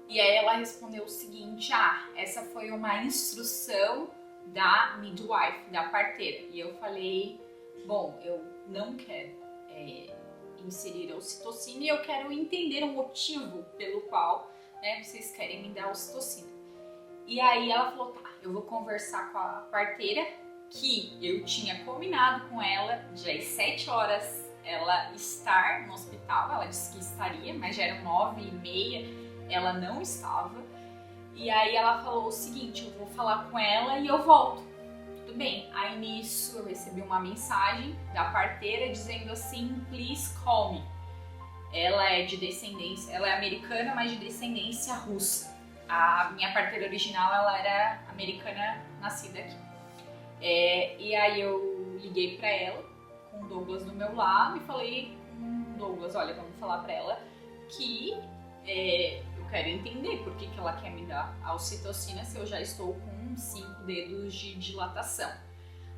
E aí ela respondeu o seguinte: essa foi uma instrução da midwife, da parteira. E eu falei: bom, eu não quero inserir a ocitocina e eu quero entender o motivo pelo qual, né, vocês querem me dar a ocitocina. E aí ela falou: tá, eu vou conversar com a parteira, que eu tinha combinado com ela de às 7 horas ela estar no hospital. Ela disse que estaria, mas já eram 9h30, ela não estava. E aí ela falou o seguinte: eu vou falar com ela e eu volto. Tudo bem. Aí nisso eu recebi uma mensagem da parteira dizendo assim: please call me. Ela é de descendência, ela é americana, mas de descendência russa. A minha parteira original, ela era americana, nascida aqui. E aí eu liguei pra ela, com o Douglas do meu lado, e falei com o Douglas: olha, vamos falar pra ela que eu quero entender por que ela quer me dar a ocitocina se eu já estou com 5 dedos de dilatação.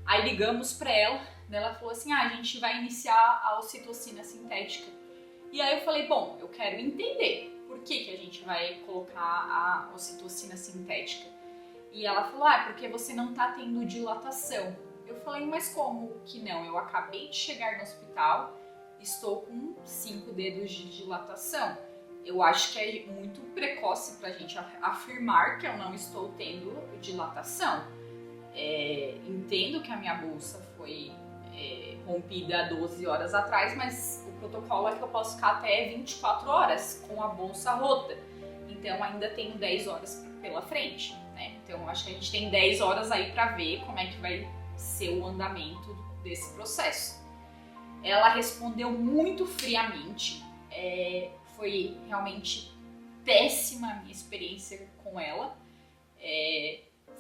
Aí ligamos pra ela, ela falou assim: a gente vai iniciar a ocitocina sintética. E aí eu falei: bom, eu quero entender por que a gente vai colocar a ocitocina sintética. E ela falou: porque você não tá tendo dilatação. Eu falei: mas como que não? Eu acabei de chegar no hospital, estou com 5 dedos de dilatação. Eu acho que é muito precoce pra gente afirmar que eu não estou tendo dilatação. Entendo que a minha bolsa foi rompida há 12 horas atrás, mas o protocolo é que eu posso ficar até 24 horas com a bolsa rota. Então ainda tenho 10 horas pela frente, né? Então acho que a gente tem 10 horas aí pra ver como é que vai ser o andamento desse processo. Ela respondeu muito friamente. Foi realmente péssima a minha experiência com ela.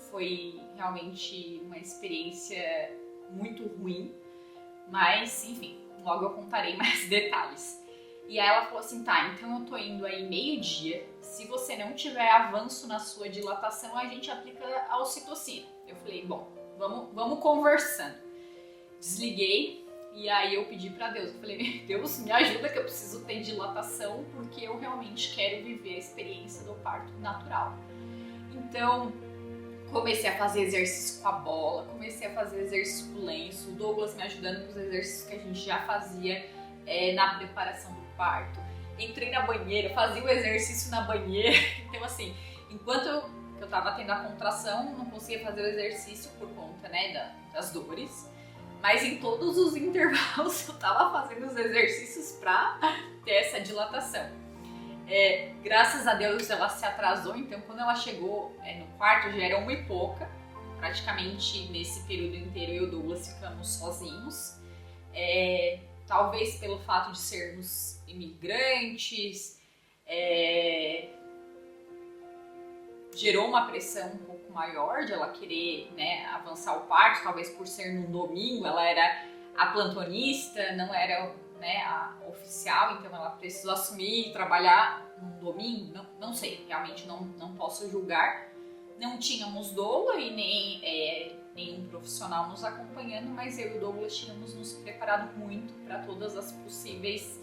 Foi realmente uma experiência muito ruim, mas enfim, logo eu contarei mais detalhes. E aí ela falou assim: tá, então eu tô indo aí meio-dia, se você não tiver avanço na sua dilatação, a gente aplica a ocitocina. Eu falei: bom, vamos conversando. Desliguei. E aí eu pedi pra Deus, eu falei: Deus, me ajuda que eu preciso ter dilatação, porque eu realmente quero viver a experiência do parto natural. Então, comecei a fazer exercício com a bola, comecei a fazer exercício com o lenço, o Douglas me ajudando com os exercícios que a gente já fazia na preparação do parto. Entrei na banheira, fazia o exercício na banheira. Então assim, enquanto eu tava tendo a contração, não conseguia fazer o exercício por conta, né, das dores. Mas em todos os intervalos eu tava fazendo os exercícios pra ter essa dilatação. Graças a Deus ela se atrasou, então quando ela chegou no quarto já era 1h pouca. Praticamente nesse período inteiro eu e o Douglas ficamos sozinhos. Talvez pelo fato de sermos imigrantes, gerou uma pressão um pouco maior de ela querer, né, avançar o parto, talvez por ser num domingo. Ela era a plantonista, não era, né, a oficial, então ela precisou assumir e trabalhar num domingo, não sei, realmente não posso julgar. Não tínhamos doula e nem nenhum profissional nos acompanhando, mas eu e o Douglas tínhamos nos preparado muito para todas as possíveis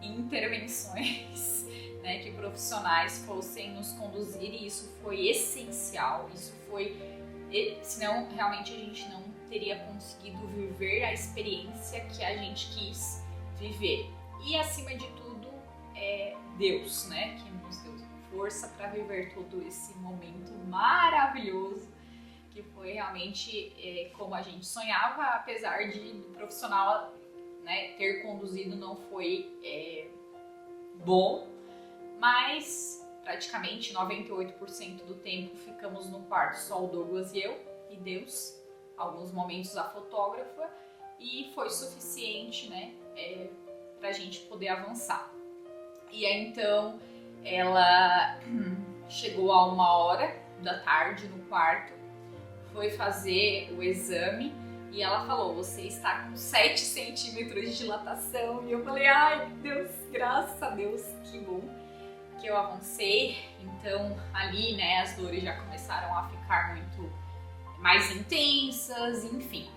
intervenções, né, que profissionais fossem nos conduzir, e isso foi essencial. Isso foi, senão realmente a gente não teria conseguido viver a experiência que a gente quis viver. E acima de tudo é Deus, né, que nos deu força para viver todo esse momento maravilhoso, que foi realmente como a gente sonhava, apesar do profissional, né, ter conduzido não foi bom, mas praticamente 98% do tempo ficamos no quarto, só o Douglas e eu, e Deus, alguns momentos a fotógrafa, e foi suficiente, né, pra gente poder avançar. E aí então ela chegou a 1h da tarde no quarto, foi fazer o exame e ela falou: você está com 7 centímetros de dilatação. E eu falei: ai Deus, graças a Deus, que bom que eu avancei. Então ali, né, as dores já começaram a ficar muito mais intensas, enfim.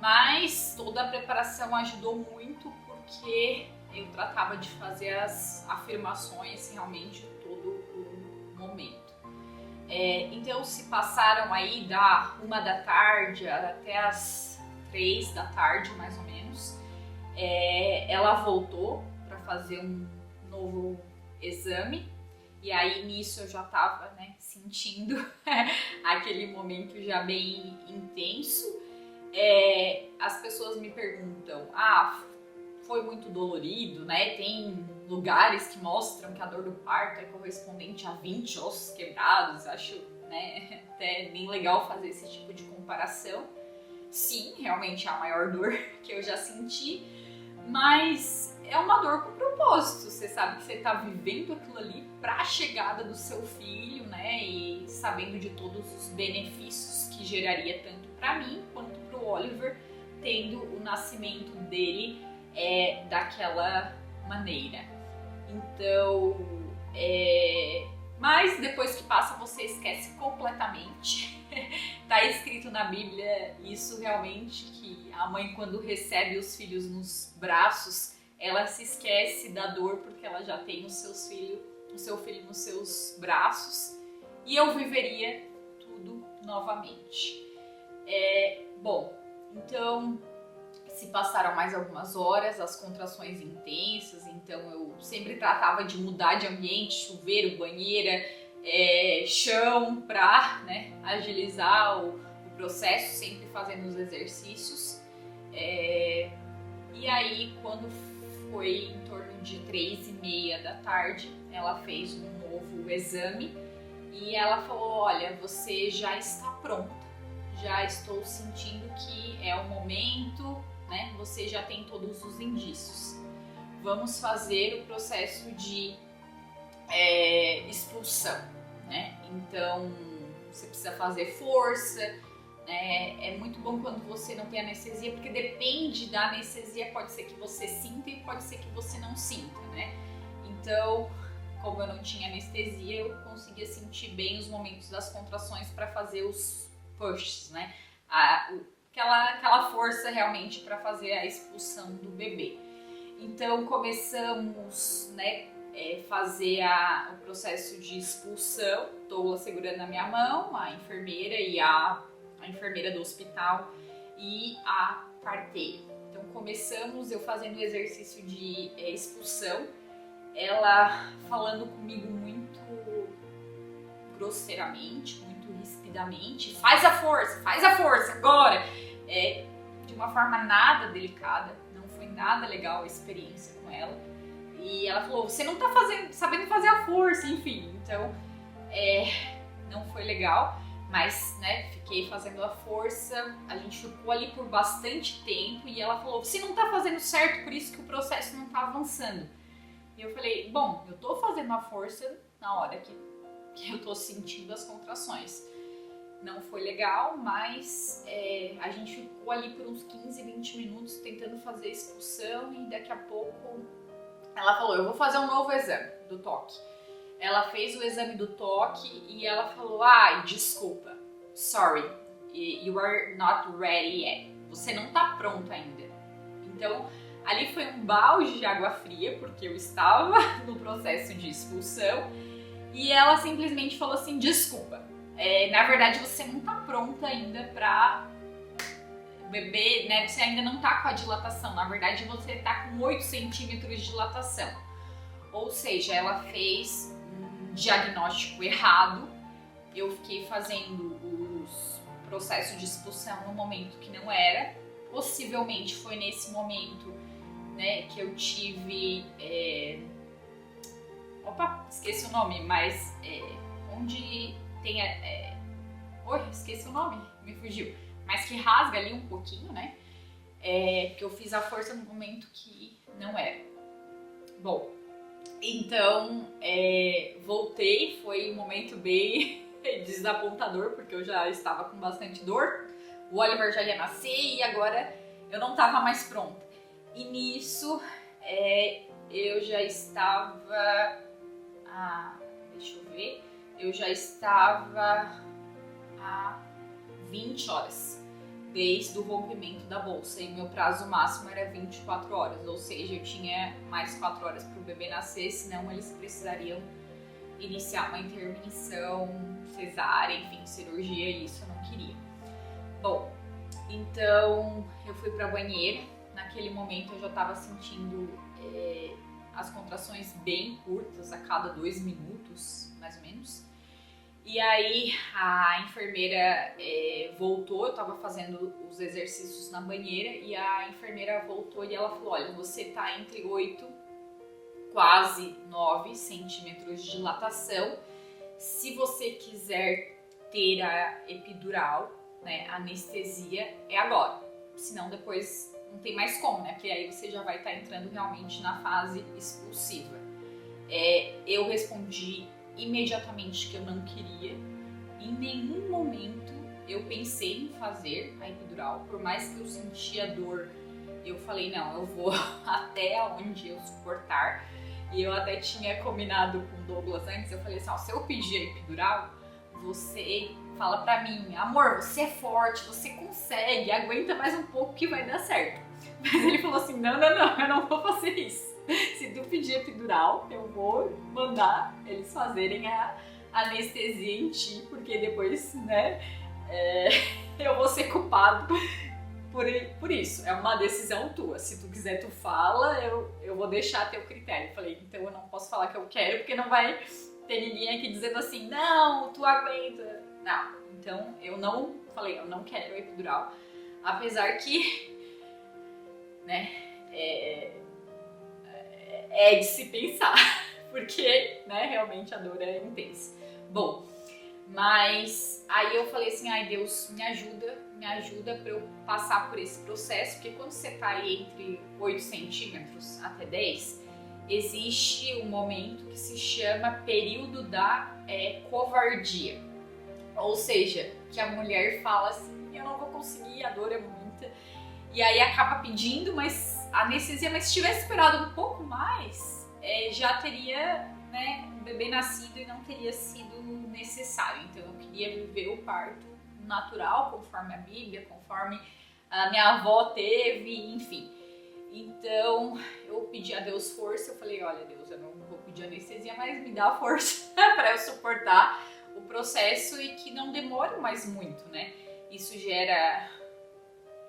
Mas toda a preparação ajudou muito, porque eu tratava de fazer as afirmações realmente todo o Então se passaram aí da 1 da tarde até as 3 da tarde, mais ou menos. Ela voltou para fazer um novo exame. E aí nisso eu já tava, né, sentindo aquele momento já bem intenso. As pessoas me perguntam, foi muito dolorido, né? Tem lugares que mostram que a dor do parto é correspondente a 20 ossos quebrados. Acho, né, até bem legal fazer esse tipo de comparação. Sim, realmente é a maior dor que eu já senti, mas é uma dor com propósito. Você sabe que você está vivendo aquilo ali para a chegada do seu filho, né? E sabendo de todos os benefícios que geraria tanto para mim quanto para o Oliver, tendo o nascimento dele daquela maneira. Então, mas depois que passa você esquece completamente. Tá escrito na Bíblia isso realmente, que a mãe, quando recebe os filhos nos braços, ela se esquece da dor porque ela já tem o seu filho nos seus braços, e eu viveria tudo novamente. Bom, então se passaram mais algumas horas, as contrações intensas, então eu sempre tratava de mudar de ambiente, chuveiro, banheira, chão, para, né, agilizar o processo, sempre fazendo os exercícios. E aí, quando foi em torno de 3:30 da tarde, ela fez um novo exame e ela falou: olha, você já está pronta, já estou sentindo que é o momento, né? Você já tem todos os indícios. Vamos fazer o processo de expulsão, né? Então você precisa fazer força, né? É muito bom quando você não tem anestesia, porque depende da anestesia, pode ser que você sinta e pode ser que você não sinta, né? Então, como eu não tinha anestesia, eu conseguia sentir bem os momentos das contrações para fazer os pushes, né? Aquela força realmente para fazer a expulsão do bebê. Então começamos, né, fazer o processo de expulsão. Estou segurando na minha mão a enfermeira e a enfermeira do hospital e a parteira. Então começamos, eu fazendo o exercício de expulsão, ela falando comigo muito grosseiramente, muito rispidamente: faz a força agora! De uma forma nada delicada, não foi nada legal a experiência com ela. E ela falou: você não tá sabendo fazer a força, enfim. Então, não foi legal, mas, né, fiquei fazendo a força. A gente ficou ali por bastante tempo e ela falou: você não tá fazendo certo, por isso que o processo não tá avançando. E eu falei: bom, eu tô fazendo a força na hora que eu tô sentindo as contrações. Não foi legal, mas a gente ficou ali por uns 15, 20 minutos tentando fazer a expulsão e daqui a pouco ela falou: eu vou fazer um novo exame do toque. Ela fez o exame do toque e ela falou: desculpa, sorry, you are not ready yet. Você não tá pronta ainda. Então, ali foi um balde de água fria, porque eu estava no processo de expulsão, e ela simplesmente falou assim: desculpa, na verdade você não tá pronta ainda pra bebê, né? Você ainda não tá com a dilatação, na verdade você tá com 8 centímetros de dilatação. Ou seja, ela fez um diagnóstico errado. Eu fiquei fazendo os processos de expulsão no momento que não era. Possivelmente foi nesse momento, né, que eu tive... esqueci o nome, mas onde tem esqueci o nome, me fugiu. Mas que rasga ali um pouquinho, né? Porque eu fiz a força no momento que não era. Bom, então voltei, foi um momento bem desapontador, porque eu já estava com bastante dor. O Oliver já ia nascer e agora eu não estava mais pronta. E nisso eu já estava... deixa eu ver... Eu já estava há 20 horas desde o rompimento da bolsa e meu prazo máximo era 24 horas, ou seja, eu tinha mais 4 horas para o bebê nascer, senão eles precisariam iniciar uma intervenção, cesárea, enfim, cirurgia, e isso eu não queria. Bom, então eu fui pra banheira. Naquele momento eu já estava sentindo as contrações bem curtas, a cada 2 minutos, mais ou menos. E aí a enfermeira voltou, eu estava fazendo os exercícios na banheira e a enfermeira voltou e ela falou: olha, você tá entre 8, quase 9 centímetros de dilatação. Se você quiser ter a epidural, né, anestesia, é agora. Senão depois não tem mais como, né? Porque aí você já vai estar entrando realmente na fase expulsiva. Eu respondi imediatamente que eu não queria. Em nenhum momento eu pensei em fazer a epidural. Por mais que eu sentia dor, eu falei, não, eu vou até onde eu suportar. E eu até tinha combinado com o Douglas antes, eu falei assim, ó, se eu pedir a epidural, você fala pra mim, amor, você é forte, você consegue, aguenta mais um pouco que vai dar certo. Mas ele falou assim, não, eu não vou fazer isso. Se tu pedir epidural, eu vou mandar eles fazerem a anestesia em ti, porque depois, né, eu vou ser culpado por isso. É uma decisão tua. Se tu quiser, tu fala, eu vou deixar a teu critério. Eu falei, então eu não posso falar que eu quero, porque não vai ter ninguém aqui dizendo assim, não, tu aguenta. Não. Então eu não falei, eu não quero epidural. Apesar que, né, é de se pensar, porque, né, realmente a dor é intensa. Bom, mas aí eu falei assim, ai Deus, me ajuda pra eu passar por esse processo, porque quando você tá aí entre 8 centímetros até 10, existe um momento que se chama período da covardia. Ou seja, que a mulher fala assim, eu não vou conseguir, a dor é muita, e aí acaba pedindo anestesia, mas se tivesse esperado um pouco mais, já teria, né, um bebê nascido e não teria sido necessário. Então eu queria viver o parto natural, conforme a Bíblia, conforme a minha avó teve, enfim. Então eu pedi a Deus força, eu falei, olha Deus, eu não vou pedir anestesia, mas me dá força para eu suportar o processo e que não demore mais muito, né? Isso já era,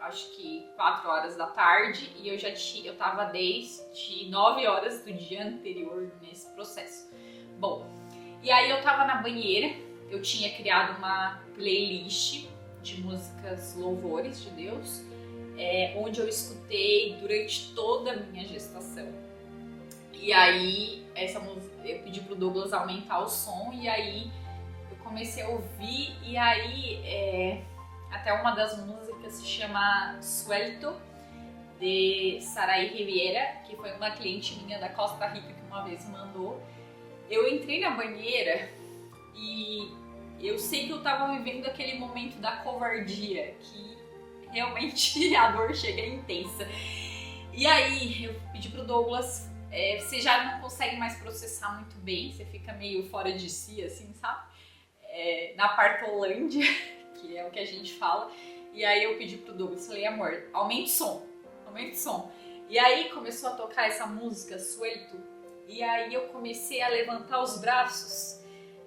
acho que 4 horas da tarde e eu tava desde 9 horas do dia anterior nesse processo. Bom, e aí eu tava na banheira, eu tinha criado uma playlist de músicas louvores de Deus, onde eu escutei durante toda a minha gestação. E aí essa música, eu pedi pro Douglas aumentar o som e aí eu comecei a ouvir e aí até uma das músicas se chama Suelto, de Sarai Riviera, que foi uma cliente minha da Costa Rica que uma vez mandou. Eu entrei na banheira e eu sei que eu tava vivendo aquele momento da covardia, que realmente a dor chega intensa. E aí eu pedi pro Douglas, você já não consegue mais processar muito bem, você fica meio fora de si, assim, sabe? Na partolândia, que é o que a gente fala. E aí eu pedi pro Douglas, falei, amor, aumente o som. E aí começou a tocar essa música, Suelto, e aí eu comecei a levantar os braços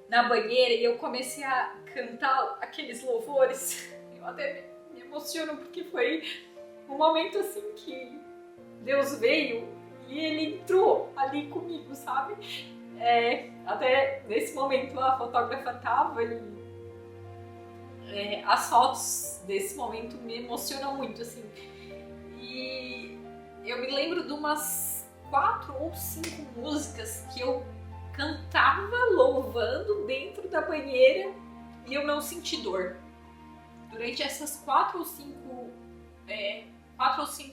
na banheira e eu comecei a cantar aqueles louvores. Eu até me emociono porque foi um momento assim que Deus veio e Ele entrou ali comigo, sabe? Até nesse momento a fotógrafa tava e as fotos desse momento me emocionam muito, assim. E eu me lembro de umas 4 ou 5 músicas que eu cantava louvando dentro da banheira e eu não senti dor. Durante essas 4 ou 5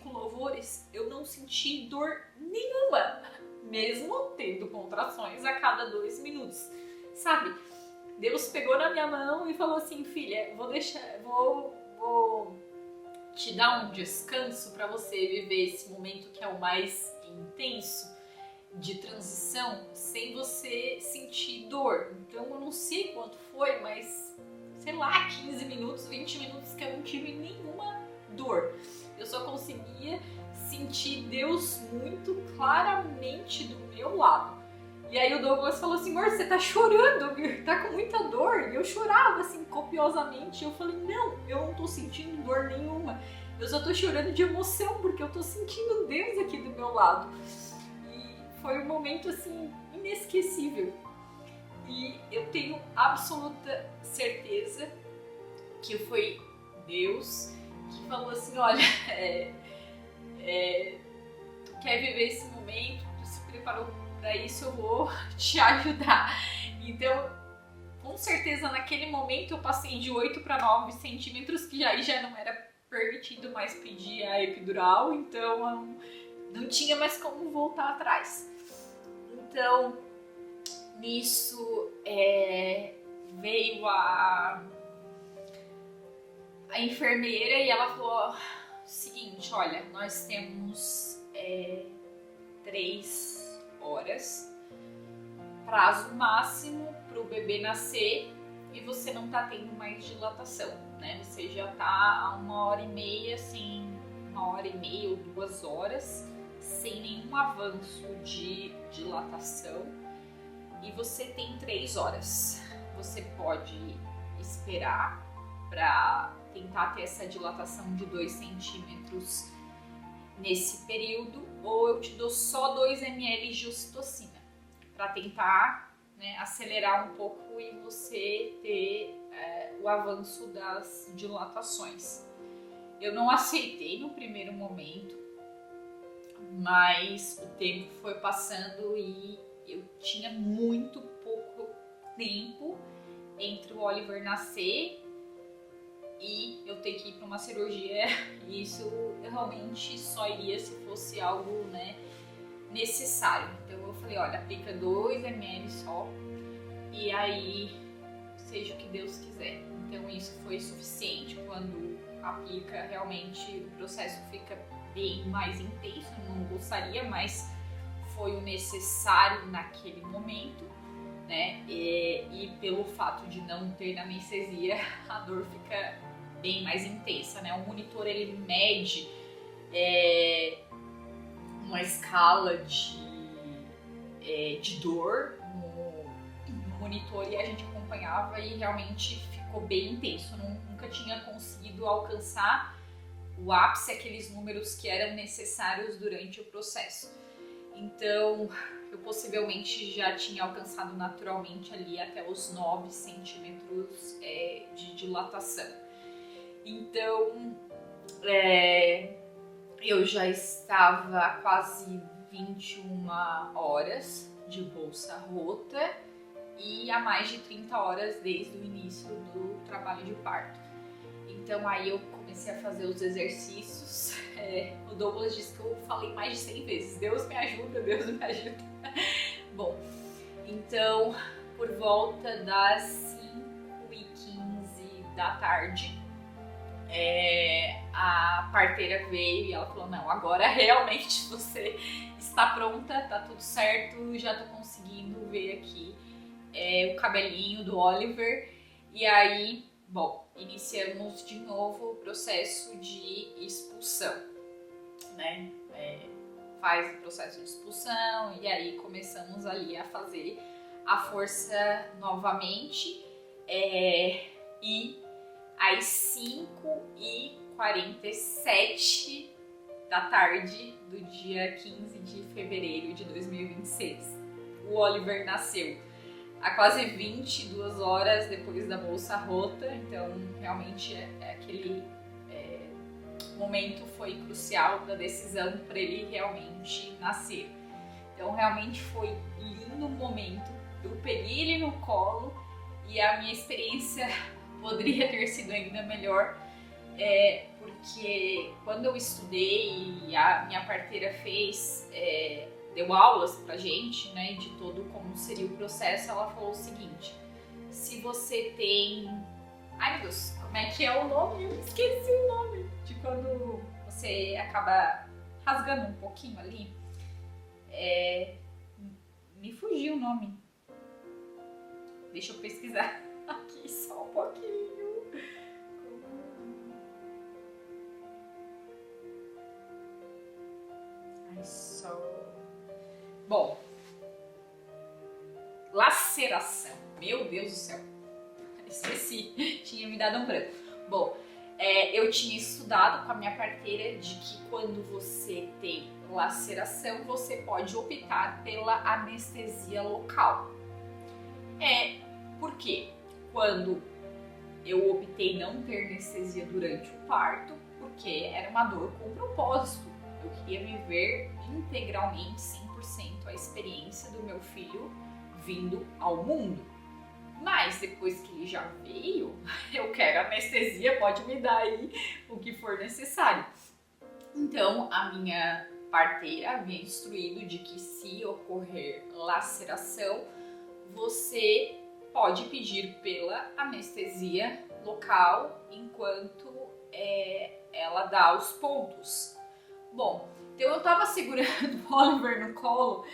louvores, eu não senti dor nenhuma, mesmo tendo contrações a cada 2 minutos, sabe? Deus pegou na minha mão e falou assim, filha, vou te dar um descanso para você viver esse momento que é o mais intenso de transição sem você sentir dor. Então eu não sei quanto foi, mas sei lá, 15 minutos, 20 minutos que eu não tive nenhuma dor. Eu só conseguia sentir Deus muito claramente do meu lado. E aí o Douglas falou assim, amor, você tá chorando, tá com muita dor. E eu chorava assim copiosamente. Eu falei, não, eu não tô sentindo dor nenhuma. Eu só tô chorando de emoção, porque eu tô sentindo Deus aqui do meu lado. E foi um momento assim inesquecível. E eu tenho absoluta certeza que foi Deus que falou assim, olha, tu quer viver esse momento, tu se preparou para isso, eu vou te ajudar. Então, com certeza naquele momento eu passei de 8 para 9 centímetros, que aí já não era permitido mais pedir a epidural, então não tinha mais como voltar atrás. Então, nisso veio a enfermeira e ela falou, seguinte, olha, nós temos 3 horas, prazo máximo para o bebê nascer e você não tá tendo mais dilatação, né? Você já tá a 1h30, assim, 1h30 ou 2 horas, sem nenhum avanço de dilatação e você tem 3 horas. Você pode esperar para tentar ter essa dilatação de 2 centímetros nesse período, ou eu te dou só 2 ml de ocitocina para tentar, né, acelerar um pouco e você ter o avanço das dilatações. Eu não aceitei no primeiro momento, mas o tempo foi passando e eu tinha muito pouco tempo entre o Oliver nascer e eu ter que ir para uma cirurgia, e isso realmente só iria se fosse algo, né, necessário. Então eu falei, olha, aplica 2 ml só e aí seja o que Deus quiser. Então isso foi suficiente. Quando aplica, realmente o processo fica bem mais intenso, eu não gostaria, mas foi o necessário naquele momento, né? E pelo fato de não ter anestesia, a dor fica bem mais intensa, né? O monitor, ele mede uma escala de dor no monitor e a gente acompanhava e realmente ficou bem intenso. Eu nunca tinha conseguido alcançar o ápice, aqueles números que eram necessários durante o processo. Então, eu possivelmente já tinha alcançado naturalmente ali até os 9 centímetros de dilatação. Então, eu já estava há quase 21 horas de bolsa rota e há mais de 30 horas desde o início do trabalho de parto. Então aí eu comecei a fazer os exercícios. O Douglas disse que eu falei mais de 100 vezes, Deus me ajuda, Deus me ajuda. Bom, então por volta das 5h15 da tarde, a parteira veio e ela falou, não, agora realmente você está pronta, tá tudo certo, já tô conseguindo ver aqui o cabelinho do Oliver. E aí, bom, iniciamos de novo o processo de expulsão, né? Faz o processo de expulsão e aí começamos ali a fazer a força novamente. E às 5h47 da tarde do dia 15 de fevereiro de 2026, o Oliver nasceu. Há quase 22 horas depois da bolsa rota, então realmente aquele momento foi crucial da decisão para ele realmente nascer. Então realmente foi lindo o momento, eu peguei ele no colo e a minha experiência poderia ter sido ainda melhor, porque quando eu estudei e a minha parteira deu aulas pra gente, né, de todo como seria o processo, ela falou o seguinte, se você tem... Ai meu Deus, como é que é o nome? Eu esqueci o nome. De quando você acaba rasgando um pouquinho ali. Me fugiu o nome. Deixa eu pesquisar aqui só um pouquinho. Ai, só... Bom, laceração. Meu Deus do céu, esqueci, tinha me dado um branco. Bom, eu tinha estudado com a minha parteira de que quando você tem laceração, você pode optar pela anestesia local. Por quê? Quando eu optei não ter anestesia durante o parto, porque era uma dor com propósito. Eu queria viver integralmente, 100% a experiência do meu filho vindo ao mundo. Mas depois que ele já veio, eu quero anestesia, pode me dar aí o que for necessário. Então, a minha parteira havia instruído de que se ocorrer laceração, você pode pedir pela anestesia local enquanto ela dá os pontos. Bom, então eu tava segurando o Oliver no colo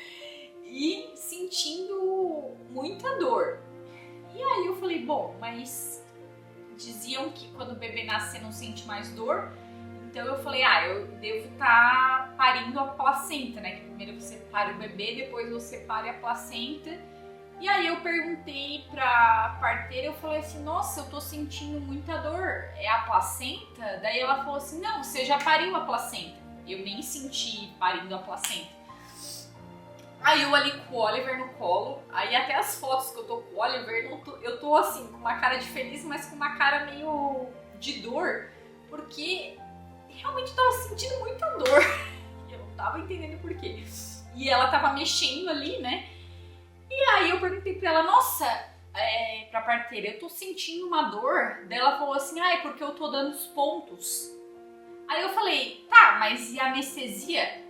e sentindo muita dor. E aí eu falei, bom, mas diziam que quando o bebê nasce não sente mais dor. Então eu falei, eu devo estar parindo a placenta, né? Que primeiro você para o bebê, depois você pare a placenta. E aí eu perguntei pra parteira, eu falei assim, nossa, eu tô sentindo muita dor, é a placenta? Daí ela falou assim, não, você já pariu a placenta. Eu nem senti parindo a placenta. Aí eu ali com o Oliver no colo, aí até as fotos que eu tô com o Oliver, eu tô assim, com uma cara de feliz, mas com uma cara meio de dor, porque realmente eu tava sentindo muita dor. E eu não tava entendendo por quê. E ela tava mexendo ali, né? E aí eu perguntei pra ela, nossa, pra parteira, eu tô sentindo uma dor. Daí ela falou assim, é porque eu tô dando os pontos. Aí eu falei, tá, mas e a anestesia?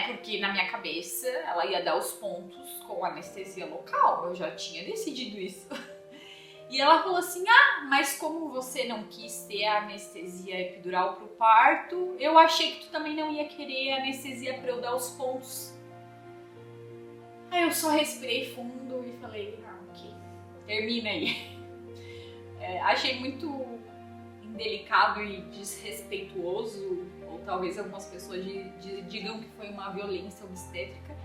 Porque na minha cabeça ela ia dar os pontos com anestesia local, eu já tinha decidido isso. E ela falou assim, mas como você não quis ter a anestesia epidural pro parto, eu achei que tu também não ia querer anestesia pra eu dar os pontos. Aí eu só respirei fundo e falei, ok, termina aí. Achei muito indelicado e desrespeituoso, ou talvez algumas pessoas digam que foi uma violência obstétrica,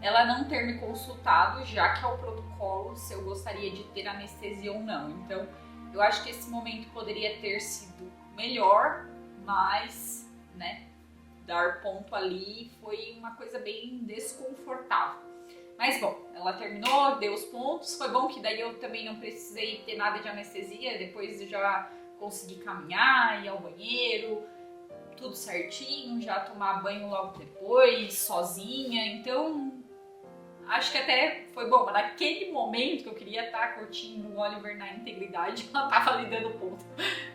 ela não ter me consultado, já que é o protocolo, se eu gostaria de ter anestesia ou não. Então, eu acho que esse momento poderia ter sido melhor, mas, né, dar ponto ali foi uma coisa bem desconfortável. Mas bom, ela terminou, deu os pontos, foi bom que daí eu também não precisei ter nada de anestesia, depois eu já consegui caminhar, ir ao banheiro, tudo certinho, já tomar banho logo depois, sozinha, então acho que até foi bom, mas naquele momento que eu queria estar curtindo o Oliver na integridade, ela tava ali dando ponto,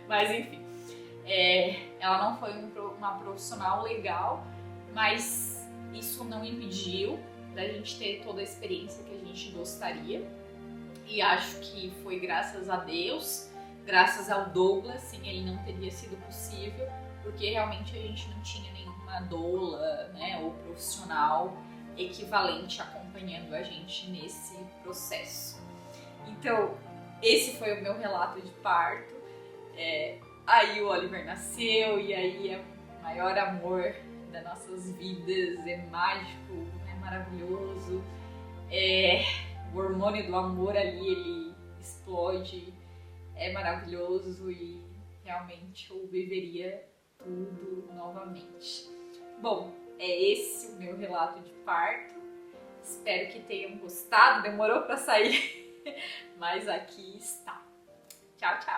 mas enfim, ela não foi uma profissional legal, mas isso não impediu da gente ter toda a experiência que a gente gostaria, e acho que foi graças a Deus, graças ao Douglas, sem ele não teria sido possível, porque realmente a gente não tinha nenhuma doula, né, ou profissional equivalente acompanhando a gente nesse processo. Então, esse foi o meu relato de parto. Aí o Oliver nasceu e aí é o maior amor das nossas vidas, é mágico, é maravilhoso. O hormônio do amor ali, ele explode, é maravilhoso e realmente eu viveria tudo novamente. Bom, é esse o meu relato de parto. Espero que tenham gostado. Demorou para sair, mas aqui está. Tchau, tchau!